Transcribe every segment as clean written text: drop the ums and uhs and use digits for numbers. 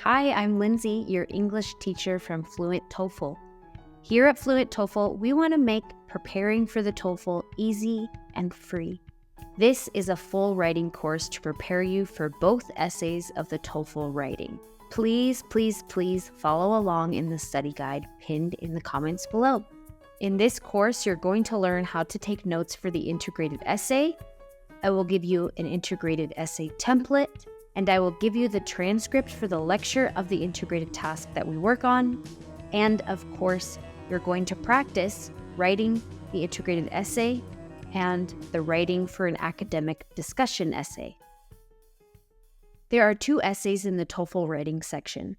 Hi, I'm Lindsay, your English teacher from Fluent TOEFL. Here at Fluent TOEFL, we want to make preparing for the TOEFL easy and free. This is a full writing course to prepare you for both essays of the TOEFL writing. Please follow along in the study guide pinned in the comments below. In this course, you're going to learn how to take notes for the integrated essay. I will give you an integrated essay template, and I will give you the transcript for the lecture of the integrated task that we work on. And of course, you're going to practice writing the integrated essay and the writing for an academic discussion essay. There are two essays in the TOEFL writing section,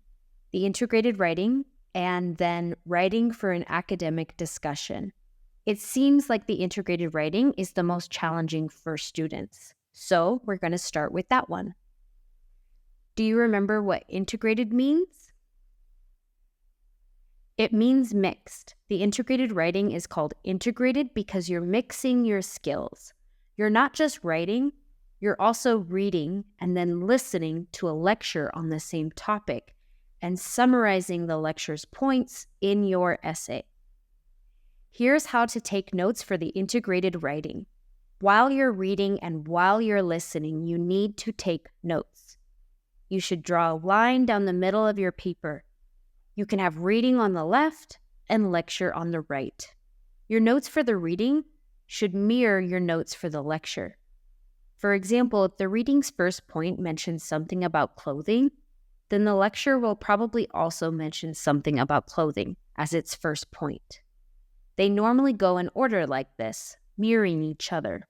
the integrated writing and then writing for an academic discussion. It seems like the integrated writing is the most challenging for students, so we're going to start with that one. Do you remember what integrated means? It means mixed. The integrated writing is called integrated because you're mixing your skills. You're not just writing, you're also reading and then listening to a lecture on the same topic and summarizing the lecture's points in your essay. Here's how to take notes for the integrated writing. While you're reading and while you're listening, you need to take notes. You should draw a line down the middle of your paper. You can have reading on the left and lecture on the right. Your notes for the reading should mirror your notes for the lecture. For example, if the reading's first point mentions something about clothing, then the lecture will probably also mention something about clothing as its first point. They normally go in order like this, mirroring each other.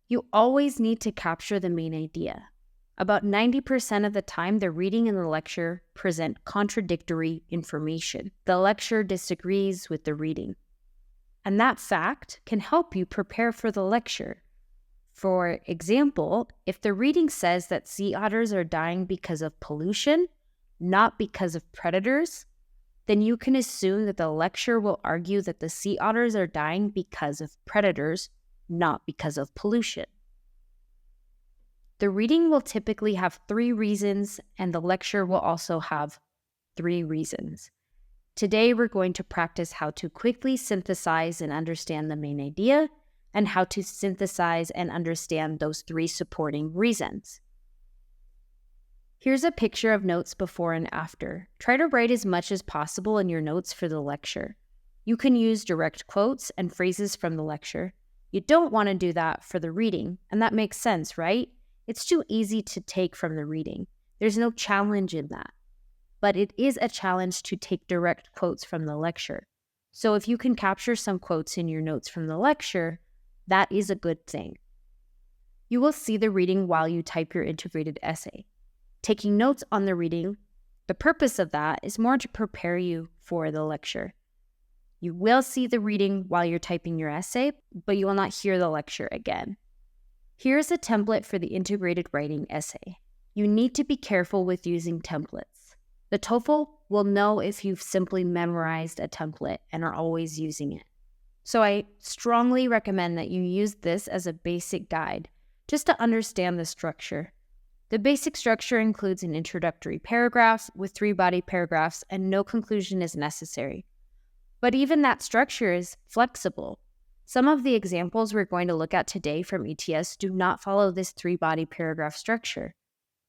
You always need to capture the main idea. About 90% of the time, the reading and the lecture present contradictory information. The lecture disagrees with the reading. And that fact can help you prepare for the lecture. For example, if the reading says that sea otters are dying because of pollution, not because of predators, then you can assume that the lecture will argue that the sea otters are dying because of predators, not because of pollution. The reading will typically have 3 reasons, and the lecture will also have 3 reasons. Today, we're going to practice how to quickly synthesize and understand the main idea, and how to synthesize and understand those 3 supporting reasons. Here's a picture of notes before and after. Try to write as much as possible in your notes for the lecture. You can use direct quotes and phrases from the lecture. You don't want to do that for the reading, and that makes sense, right? It's too easy to take from the reading. There's no challenge in that. But it is a challenge to take direct quotes from the lecture. So if you can capture some quotes in your notes from the lecture, that is a good thing. You will see the reading while you type your integrated essay. Taking notes on the reading, the purpose of that is more to prepare you for the lecture. You will see the reading while you're typing your essay, but you will not hear the lecture again. Here's a template for the integrated writing essay. You need to be careful with using templates. The TOEFL will know if you've simply memorized a template and are always using it. So I strongly recommend that you use this as a basic guide, just to understand the structure. The basic structure includes an introductory paragraph with 3 body paragraphs, and no conclusion is necessary. But even that structure is flexible. Some of the examples we're going to look at today from ETS do not follow this 3 body paragraph structure.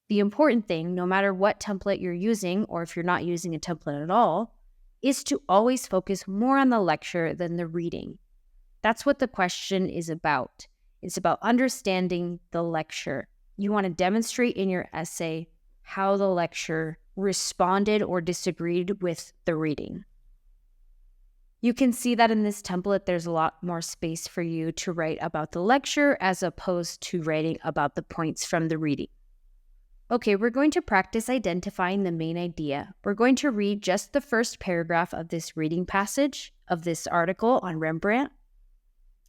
The important thing, no matter what template you're using, or if you're not using a template at all, is to always focus more on the lecture than the reading. That's what the question is about. It's about understanding the lecture. You want to demonstrate in your essay how the lecture responded or disagreed with the reading. You can see that in this template, there's a lot more space for you to write about the lecture as opposed to writing about the points from the reading. Okay, we're going to practice identifying the main idea. We're going to read just the first paragraph of this reading passage of this article on Rembrandt.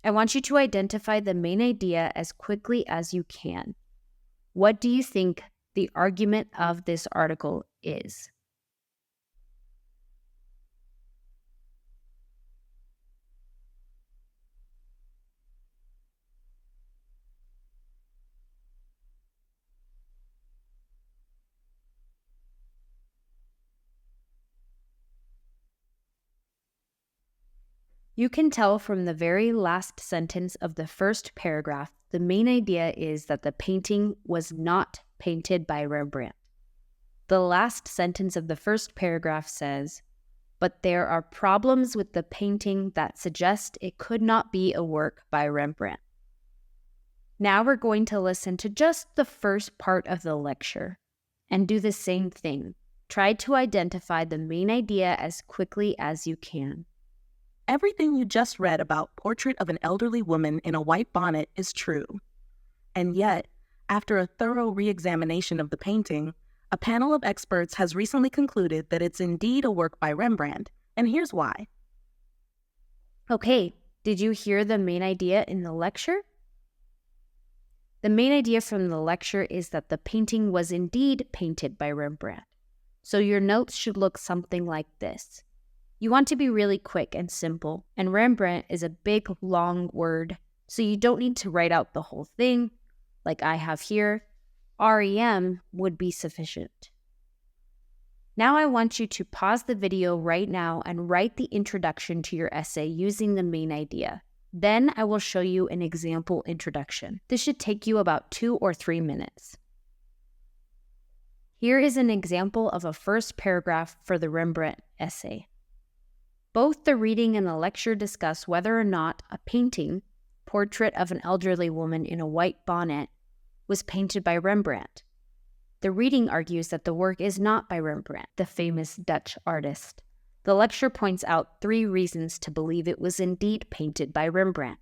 I want you to identify the main idea as quickly as you can. What do you think the argument of this article is? You can tell from the very last sentence of the first paragraph, the main idea is that the painting was not painted by Rembrandt. The last sentence of the first paragraph says, "But there are problems with the painting that suggest it could not be a work by Rembrandt." Now we're going to listen to just the first part of the lecture and do the same thing. Try to identify the main idea as quickly as you can. Everything you just read about Portrait of an Elderly Woman in a White Bonnet is true. And yet, after a thorough re-examination of the painting, a panel of experts has recently concluded that it's indeed a work by Rembrandt, and here's why. Okay, did you hear the main idea in the lecture? The main idea from the lecture is that the painting was indeed painted by Rembrandt. So your notes should look something like this. You want to be really quick and simple, and Rembrandt is a big, long word, so you don't need to write out the whole thing, like I have here. REM would be sufficient. Now I want you to pause the video right now and write the introduction to your essay using the main idea. Then I will show you an example introduction. This should take you about 2 or 3 minutes. Here is an example of a first paragraph for the Rembrandt essay. Both the reading and the lecture discuss whether or not a painting, Portrait of an Elderly Woman in a White Bonnet, was painted by Rembrandt. The reading argues that the work is not by Rembrandt, the famous Dutch artist. The lecture points out 3 reasons to believe it was indeed painted by Rembrandt.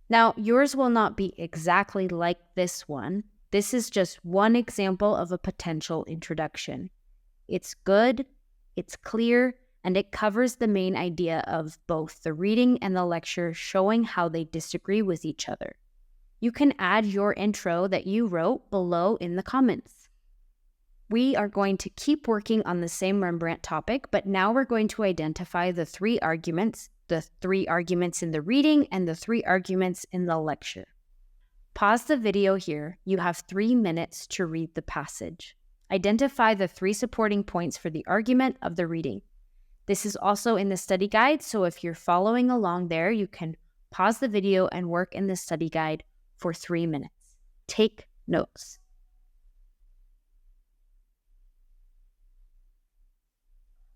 Now, yours will not be exactly like this one. This is just one example of a potential introduction. It's good, it's clear, and it covers the main idea of both the reading and the lecture, showing how they disagree with each other. You can add your intro that you wrote below in the comments. We are going to keep working on the same Rembrandt topic, but now we're going to identify the 3 arguments, the 3 arguments in the reading and the 3 arguments in the lecture. Pause the video here. You have 3 minutes to read the passage. Identify the 3 supporting points for the argument of the reading. This is also in the study guide, so if you're following along there, you can pause the video and work in the study guide for 3 minutes. Take notes.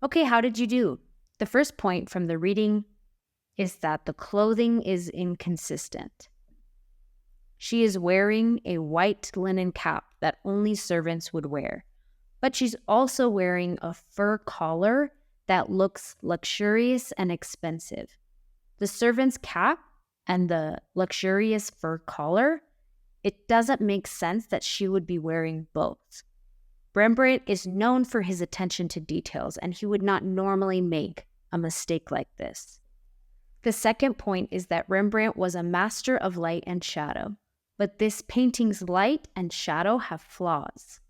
Okay, how did you do? The first point from the reading is that the clothing is inconsistent. She is wearing a white linen cap that only servants would wear, but she's also wearing a fur collar that looks luxurious and expensive. The servant's cap and the luxurious fur collar, it doesn't make sense that she would be wearing both. Rembrandt is known for his attention to details, and he would not normally make a mistake like this. The second point is that Rembrandt was a master of light and shadow, but this painting's light and shadow have flaws.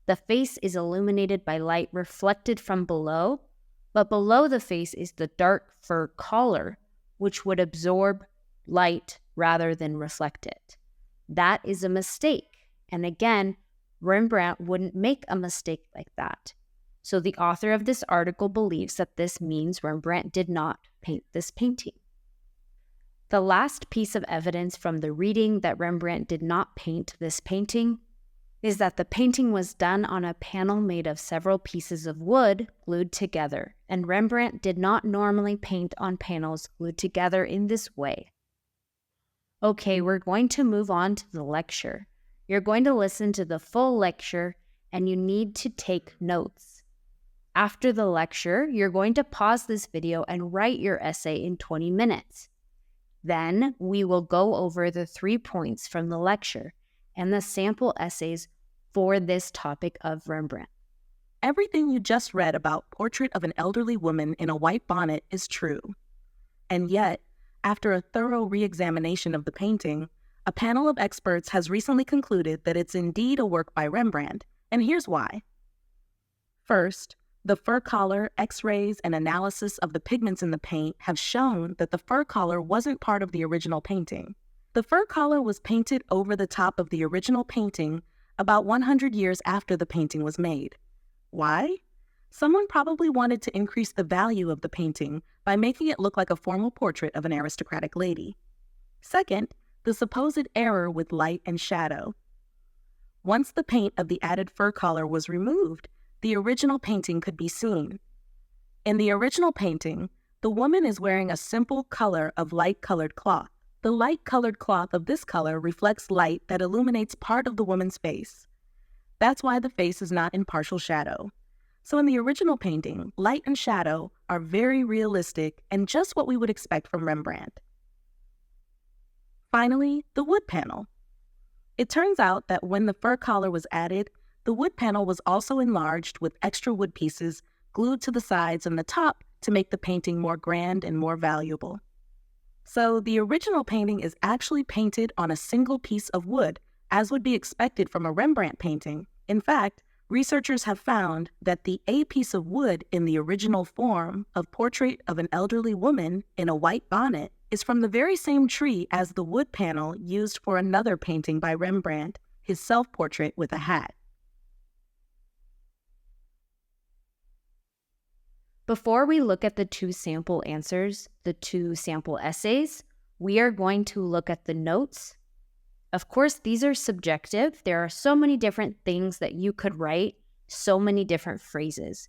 The face is illuminated by light reflected from below, but below the face is the dark fur collar, which would absorb light rather than reflect it. That is a mistake, and again, Rembrandt wouldn't make a mistake like that. So the author of this article believes that this means Rembrandt did not paint this painting. The last piece of evidence from the reading that Rembrandt did not paint this painting is that the painting was done on a panel made of several pieces of wood glued together, and Rembrandt did not normally paint on panels glued together in this way. Okay, we're going to move on to the lecture. You're going to listen to the full lecture, and you need to take notes. After the lecture, you're going to pause this video and write your essay in 20 minutes. Then we will go over the 3 points from the lecture and the sample essays for this topic of Rembrandt. Everything you just read about Portrait of an Elderly Woman in a White Bonnet is true. And yet, after a thorough re-examination of the painting, a panel of experts has recently concluded that it's indeed a work by Rembrandt, and here's why. First, the fur collar, x-rays, and analysis of the pigments in the paint have shown that the fur collar wasn't part of the original painting. The fur collar was painted over the top of the original painting about 100 years after the painting was made. Why? Someone probably wanted to increase the value of the painting by making it look like a formal portrait of an aristocratic lady. Second, the supposed error with light and shadow. Once the paint of the added fur collar was removed, the original painting could be seen. In the original painting, the woman is wearing a simple color of light-colored cloth. The light-colored cloth of this color reflects light that illuminates part of the woman's face. That's why the face is not in partial shadow. So in the original painting, light and shadow are very realistic and just what we would expect from Rembrandt. Finally, the wood panel. It turns out that when the fur collar was added, the wood panel was also enlarged with extra wood pieces glued to the sides and the top to make the painting more grand and more valuable. So the original painting is actually painted on a single piece of wood, as would be expected from a Rembrandt painting. In fact, researchers have found that the A piece of wood in the original form of Portrait of an Elderly Woman in a White Bonnet is from the very same tree as the wood panel used for another painting by Rembrandt, his self-portrait with a hat. Before we look at the two sample answers, the two sample essays, we are going to look at the notes. Of course, these are subjective. There are so many different things that you could write, so many different phrases.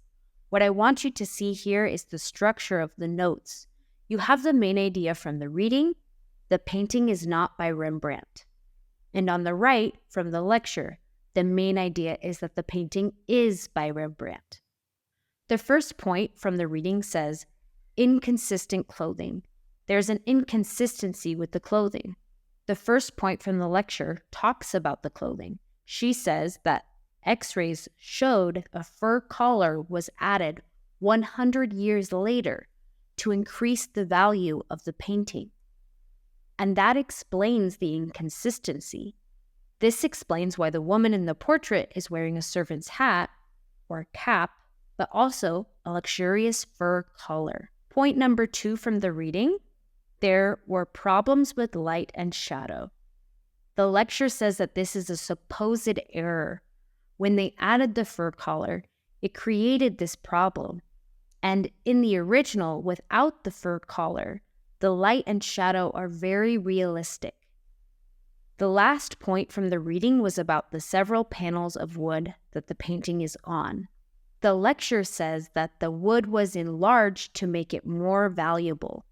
What I want you to see here is the structure of the notes. You have the main idea from the reading. The painting is not by Rembrandt. And on the right, from the lecture, the main idea is that the painting is by Rembrandt. The first point from the reading says, inconsistent clothing. There's an inconsistency with the clothing. The first point from the lecture talks about the clothing. She says that X-rays showed a fur collar was added 100 years later to increase the value of the painting. And that explains the inconsistency. This explains why the woman in the portrait is wearing a servant's hat or cap, but also a luxurious fur collar. Point number 2 from the reading, there were problems with light and shadow. The lecture says that this is a supposed error. When they added the fur collar, it created this problem. And in the original, without the fur collar, the light and shadow are very realistic. The last point from the reading was about the several panels of wood that the painting is on. The lecture says that the wood was enlarged to make it more valuable.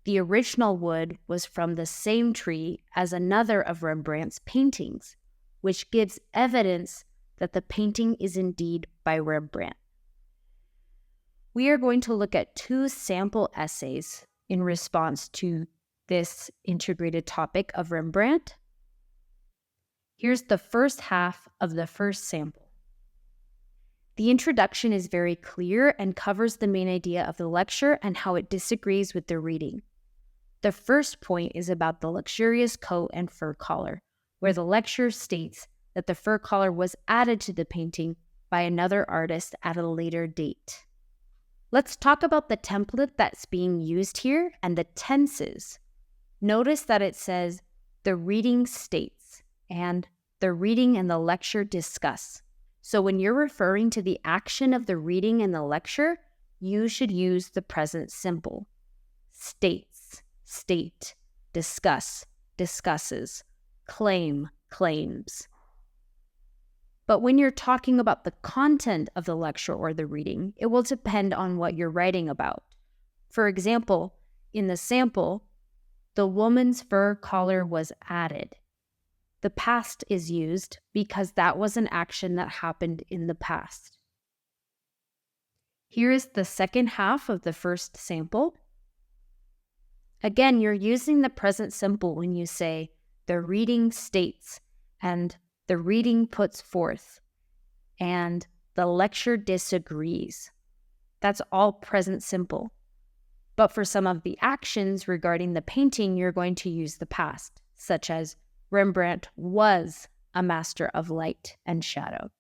The original wood was from the same tree as another of Rembrandt's paintings, which gives evidence that the painting is indeed by Rembrandt. We are going to look at 2 sample essays in response to this integrated topic of Rembrandt. Here's the first half of the first sample. The introduction is very clear and covers the main idea of the lecture and how it disagrees with the reading. The first point is about the luxurious coat and fur collar, where the lecturer states that the fur collar was added to the painting by another artist at a later date. Let's talk about the template that's being used here and the tenses. Notice that it says, the reading states, and the reading and the lecture discuss. So when you're referring to the action of the reading and the lecture, you should use the present simple. States, state, discuss, discusses, claim, claims. But when you're talking about the content of the lecture or the reading, it will depend on what you're writing about. For example, in the sample, the woman's fur collar was added. The past is used because that was an action that happened in the past. Here is the second half of the first sample. Again, you're using the present simple when you say, the reading states, and the reading puts forth, and the lecture disagrees. That's all present simple. But for some of the actions regarding the painting, you're going to use the past, such as Rembrandt was a master of light and shadow.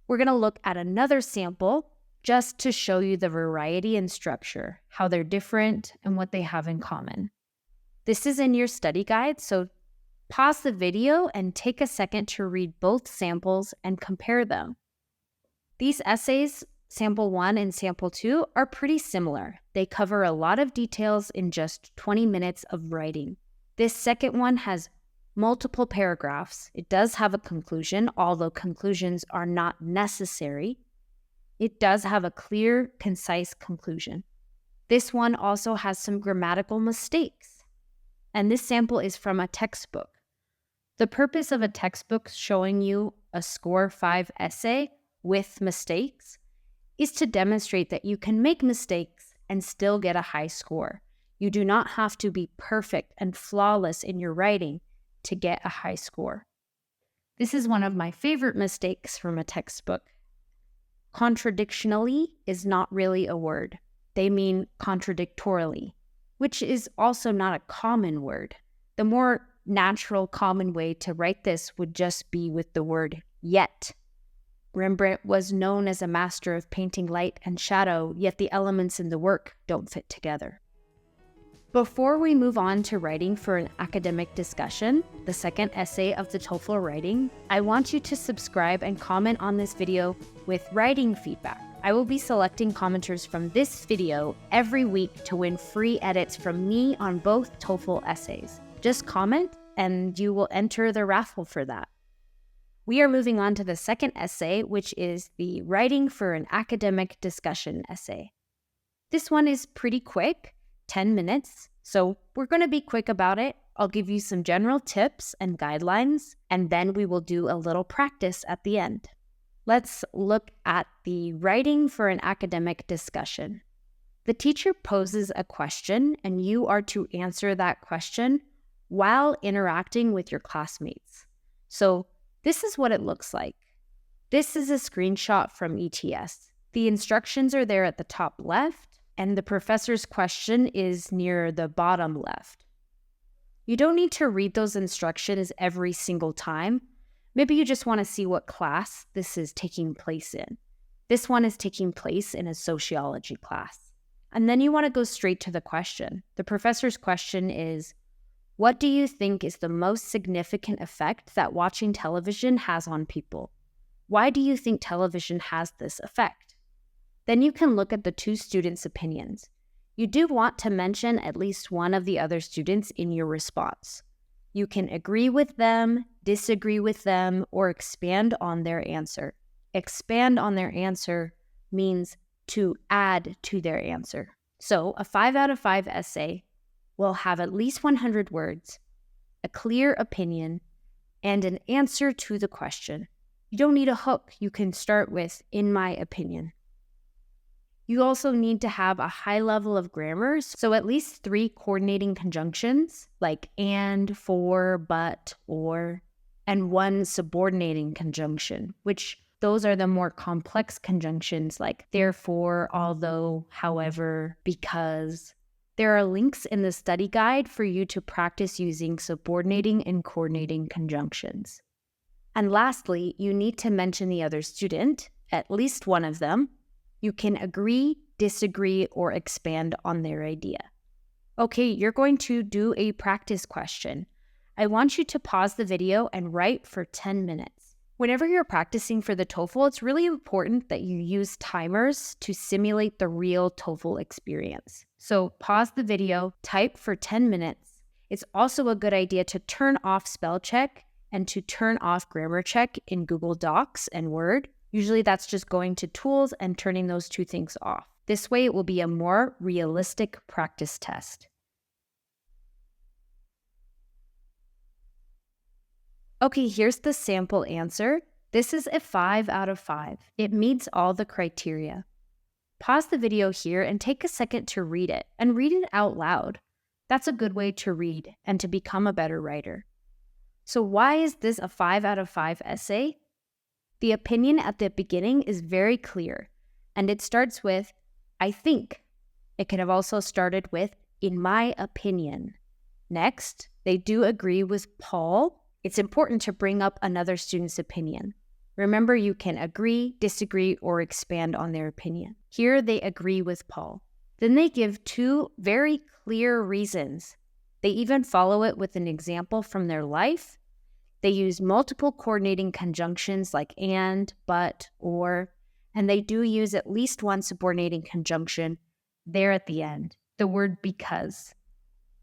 We're going to look at another sample just to show you the variety and structure, how they're different and what they have in common. This is in your study guide, so pause the video and take a second to read both samples and compare them. These essays, sample 1 and sample 2, are pretty similar. They cover a lot of details in just 20 minutes of writing. This second one has multiple paragraphs. It does have a conclusion, although conclusions are not necessary. It does have a clear, concise conclusion. This one also has some grammatical mistakes. And this sample is from a textbook. The purpose of a textbook showing you a score 5 essay with mistakes is to demonstrate that you can make mistakes and still get a high score. You do not have to be perfect and flawless in your writing to get a high score. This is one of my favorite mistakes from a textbook. Contradictionally is not really a word. They mean contradictorily, which is also not a common word. The more natural, common way to write this would just be with the word yet. Rembrandt was known as a master of painting light and shadow, yet the elements in the work don't fit together. Before we move on to writing for an academic discussion, the second essay of the TOEFL writing, I want you to subscribe and comment on this video with writing feedback. I will be selecting commenters from this video every week to win free edits from me on both TOEFL essays. Just comment and you will enter the raffle for that. We are moving on to the second essay, which is the writing for an academic discussion essay. This one is pretty quick, 10 minutes, so we're going to be quick about it. I'll give you some general tips and guidelines, and then we will do a little practice at the end. Let's look at the writing for an academic discussion. The teacher poses a question, and you are to answer that question while interacting with your classmates. So this is what it looks like. This is a screenshot from ETS. The instructions are there at the top left, and the professor's question is near the bottom left. You don't need to read those instructions every single time. Maybe you just want to see what class this is taking place in. This one is taking place in a sociology class. And then you want to go straight to the question. The professor's question is, what do you think is the most significant effect that watching television has on people? Why do you think television has this effect? Then you can look at the two students' opinions. You do want to mention at least one of the other students in your response. You can agree with them, disagree with them, or expand on their answer. Expand on their answer means to add to their answer. So a 5 out of 5 essay will have at least 100 words, a clear opinion, and an answer to the question. You don't need a hook. You can start with, in my opinion. You also need to have a high level of grammar, so at least 3 coordinating conjunctions, like and, for, but, or, and 1 subordinating conjunction, which those are the more complex conjunctions like therefore, although, however, because. There are links in the study guide for you to practice using subordinating and coordinating conjunctions. And lastly, you need to mention the other student, at least one of them. You can agree, disagree, or expand on their idea. Okay, you're going to do a practice question. I want you to pause the video and write for 10 minutes. Whenever you're practicing for the TOEFL, it's really important that you use timers to simulate the real TOEFL experience. So pause the video, type for 10 minutes. It's also a good idea to turn off spell check and to turn off grammar check in Google Docs and Word. Usually that's just going to tools and turning those two things off. This way it will be a more realistic practice test. Okay, here's the sample answer. This is a 5 out of 5. It meets all the criteria. Pause the video here and take a second to read it, and read it out loud. That's a good way to read and to become a better writer. So why is this a 5 out of 5 essay? The opinion at the beginning is very clear, and it starts with, I think. It could have also started with, in my opinion. Next, they do agree with Paul. It's important to bring up another student's opinion. Remember, you can agree, disagree, or expand on their opinion. Here, they agree with Paul. Then they give 2 very clear reasons. They even follow it with an example from their life. They use multiple coordinating conjunctions like and, but, or, And they do use at least one subordinating conjunction there at the end, the word because.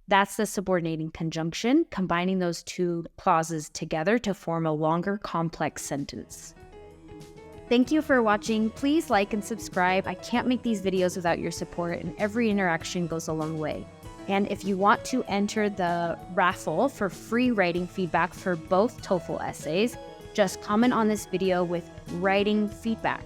That's the subordinating conjunction, combining those two clauses together to form a longer, complex sentence. Thank you for watching. Please like and subscribe. I can't make these videos without your support, and every interaction goes a long way. And if you want to enter the raffle for free writing feedback for both TOEFL essays, just comment on this video with writing feedback.